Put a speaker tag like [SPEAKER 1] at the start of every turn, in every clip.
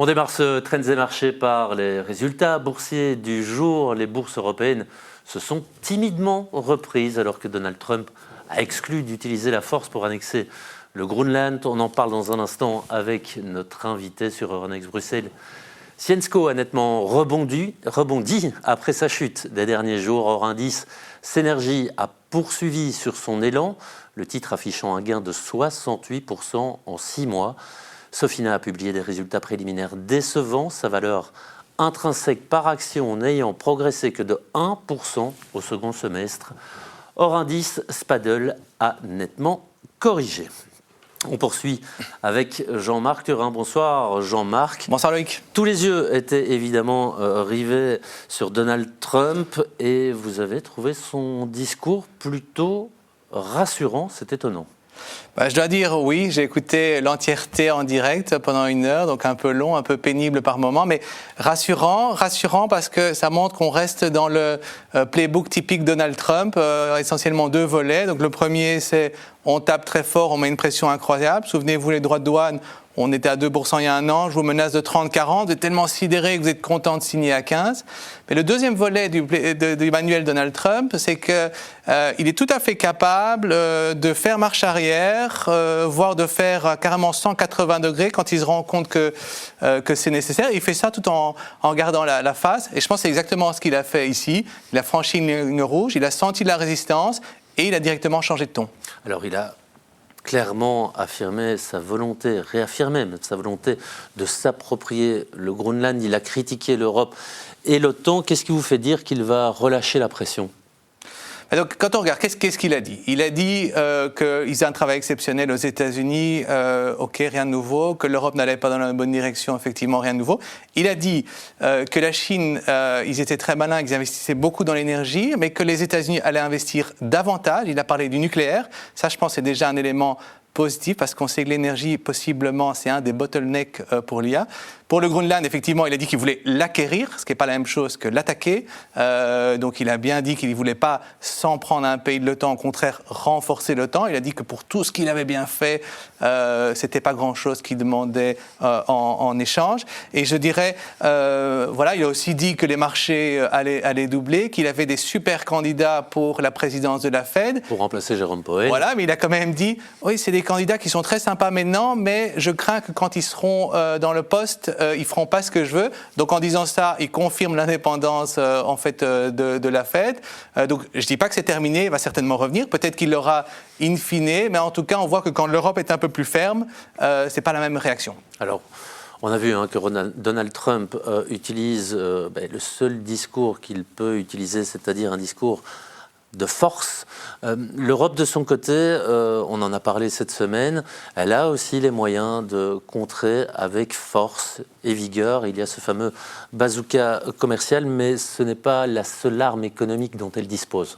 [SPEAKER 1] On démarre ce Trends et Marchés par les résultats boursiers du jour. Les bourses européennes se sont timidement reprises alors que Donald Trump a exclu d'utiliser la force pour annexer le Groenland. On en parle dans un instant avec notre invité sur Euronext Bruxelles. Syensqo a nettement rebondi après sa chute des derniers jours. Hors indice, Cenergy a poursuivi sur son élan, le titre affichant un gain de 68% en 6 mois. Sofina a publié des résultats préliminaires décevants, sa valeur intrinsèque par action n'ayant progressé que de 1% au second semestre. Hors indice, Spadel a nettement corrigé. On poursuit avec Jean-Marc Turin. Bonsoir Jean-Marc.
[SPEAKER 2] Bonsoir Loïc.
[SPEAKER 1] Tous les yeux étaient évidemment rivés sur Donald Trump et vous avez trouvé son discours plutôt rassurant, c'est étonnant.
[SPEAKER 2] Je dois dire oui, j'ai écouté l'entièreté en direct pendant 1 heure, donc un peu long, un peu pénible par moment, mais rassurant parce que ça montre qu'on reste dans le playbook typique Donald Trump, essentiellement 2 volets. Donc le premier, c'est on tape très fort, on met une pression incroyable. Souvenez-vous, les droits de douane, on était à 2% il y a 1 an, je vous menace de 30-40, vous êtes tellement sidéré que vous êtes content de signer à 15. Mais le deuxième volet du manuel Donald Trump, c'est qu'il est tout à fait capable de faire marche arrière, voire de faire carrément 180 degrés quand il se rend compte que c'est nécessaire. Il fait ça tout en gardant la face. Et je pense que c'est exactement ce qu'il a fait ici. Il a franchi une ligne rouge, il a senti de la résistance et il a directement changé de ton.
[SPEAKER 1] Alors il a clairement réaffirmé sa volonté de s'approprier le Groenland. Il a critiqué l'Europe et l'OTAN. Qu'est-ce qui vous fait dire qu'il va relâcher la pression ?
[SPEAKER 2] Donc, quand on regarde, qu'est-ce qu'il a dit ? Il a dit qu'ils ont un travail exceptionnel aux États-Unis, ok, rien de nouveau, que l'Europe n'allait pas dans la bonne direction, effectivement, rien de nouveau. Il a dit que la Chine, ils étaient très malins, qu'ils investissaient beaucoup dans l'énergie, mais que les États-Unis allaient investir davantage. Il a parlé du nucléaire. Ça, je pense, c'est déjà un élément positif, parce qu'on sait que l'énergie, possiblement, c'est un des bottlenecks pour l'IA. Pour le Groenland, effectivement, il a dit qu'il voulait l'acquérir, ce qui n'est pas la même chose que l'attaquer. Donc il a bien dit qu'il ne voulait pas s'en prendre à un pays de l'OTAN, au contraire, renforcer l'OTAN. Il a dit que pour tout ce qu'il avait bien fait, ce n'était pas grand-chose qu'il demandait en échange. Et je dirais, voilà, il a aussi dit que les marchés allaient doubler, qu'il avait des super candidats pour la présidence de la Fed.
[SPEAKER 1] Pour remplacer Jérôme Powell.
[SPEAKER 2] Voilà, mais il a quand même dit, oui, c'est des candidats qui sont très sympas maintenant, mais je crains que quand ils seront dans le poste, ils feront pas ce que je veux. Donc en disant ça, il confirme l'indépendance en fait de la Fed. Donc je dis pas que c'est terminé, il va certainement revenir. Peut-être qu'il l'aura in fine, mais en tout cas on voit que quand l'Europe est un peu plus ferme, c'est pas la même réaction.
[SPEAKER 1] Alors, on a vu que Donald Trump utilise le seul discours qu'il peut utiliser, c'est-à-dire un discours de force. L'Europe, de son côté, on en a parlé cette semaine, elle a aussi les moyens de contrer avec force et vigueur. Il y a ce fameux bazooka commercial, mais ce n'est pas la seule arme économique dont elle dispose.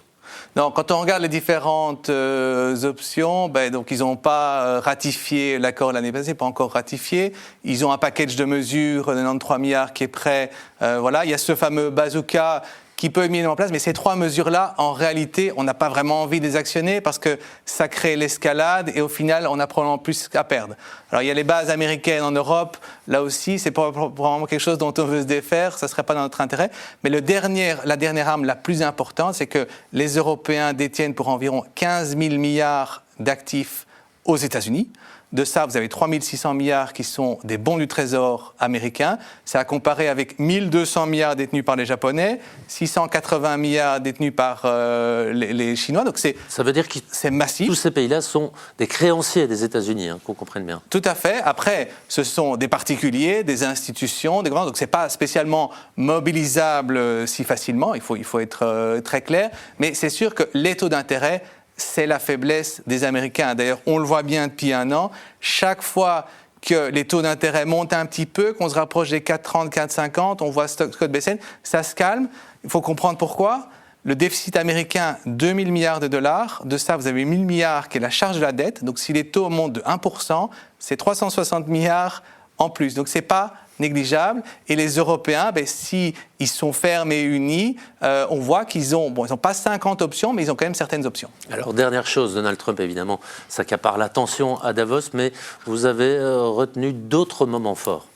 [SPEAKER 2] Non, quand on regarde les différentes options, donc ils n'ont pas ratifié l'accord l'année passée, pas encore ratifié. Ils ont un package de mesures de 93 milliards qui est prêt. Voilà, il y a ce fameux bazooka qui peut être mis en place, mais ces 3 mesures-là, en réalité, on n'a pas vraiment envie de les actionner parce que ça crée l'escalade et au final, on a probablement plus à perdre. Alors, il y a les bases américaines en Europe, là aussi, c'est probablement quelque chose dont on veut se défaire, ça ne serait pas dans notre intérêt. Mais la dernière arme la plus importante, c'est que les Européens détiennent pour environ 15 000 milliards d'actifs aux États-Unis. De ça, vous avez 3 600 milliards qui sont des bons du Trésor américains. C'est à comparer avec 1 200 milliards détenus par les Japonais, 680 milliards détenus par les Chinois. Donc
[SPEAKER 1] ça veut dire que
[SPEAKER 2] c'est massif.
[SPEAKER 1] Tous ces pays-là sont des créanciers des États-Unis, qu'on comprenne bien.
[SPEAKER 2] Tout à fait. Après, ce sont des particuliers, des institutions, des grands. Donc c'est pas spécialement mobilisable si facilement. Il faut être très clair. Mais c'est sûr que les taux d'intérêt, c'est la faiblesse des Américains. D'ailleurs, on le voit bien depuis 1 an. Chaque fois que les taux d'intérêt montent un petit peu, qu'on se rapproche des 4,30, 4,50, on voit Scott Bessent, ça se calme. Il faut comprendre pourquoi. Le déficit américain, 2 000 milliards de dollars. De ça, vous avez 1 000 milliards qui est la charge de la dette. Donc, si les taux montent de 1%, c'est 360 milliards en plus. Donc, ce n'est pas négligeable. Et les Européens, s'ils sont fermes et unis, on voit qu'ils n'ont pas 50 options, mais ils ont quand même certaines options.
[SPEAKER 1] Alors, dernière chose, Donald Trump, évidemment, s'accapare l'attention à Davos, mais vous avez retenu d'autres moments forts.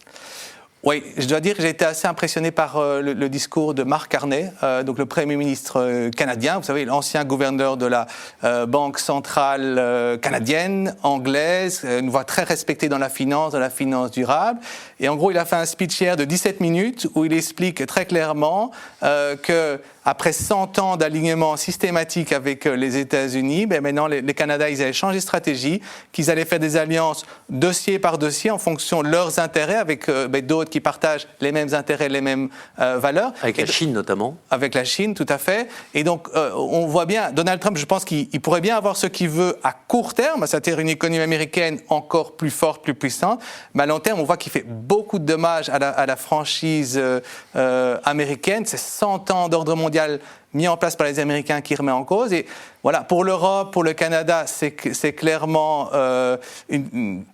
[SPEAKER 2] Oui, je dois dire que j'ai été assez impressionné par le discours de Mark Carney, donc le Premier ministre canadien, vous savez, l'ancien gouverneur de la Banque centrale canadienne, anglaise, une voix très respectée dans la finance durable. Et en gros, il a fait un speech hier de 17 minutes où il explique très clairement que après 100 ans d'alignement systématique avec les États-Unis, maintenant les Canadiens ils allaient changer de stratégie, qu'ils allaient faire des alliances dossier par dossier en fonction de leurs intérêts avec d'autres qui partagent les mêmes intérêts, les mêmes valeurs.
[SPEAKER 1] Avec la Chine notamment.
[SPEAKER 2] Avec la Chine, tout à fait. Et donc, on voit bien, Donald Trump, je pense qu'il pourrait bien avoir ce qu'il veut à court terme, c'est-à-dire une économie américaine encore plus forte, plus puissante. Mais à long terme, on voit qu'il fait beaucoup de dommages à la franchise américaine. C'est 100 ans d'ordre mondial mis en place par les Américains qui remet en cause. Et voilà, pour l'Europe, pour le Canada, c'est clairement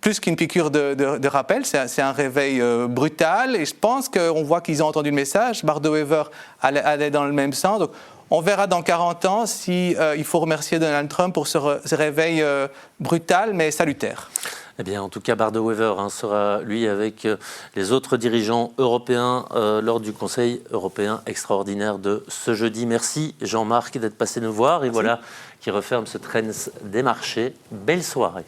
[SPEAKER 2] plus qu'une piqûre de rappel. C'est un réveil brutal. Et je pense qu'on voit qu'ils ont entendu le message. Bardo Wever allait dans le même sens. Donc, on verra dans 40 ans si il faut remercier Donald Trump pour ce réveil brutal mais salutaire.
[SPEAKER 1] Eh bien, en tout cas, Bardo Wever sera, lui, avec les autres dirigeants européens lors du Conseil européen extraordinaire de ce jeudi. Merci, Jean-Marc, d'être passé nous voir. Et voilà qui referme ce Trends des marchés. Belle soirée.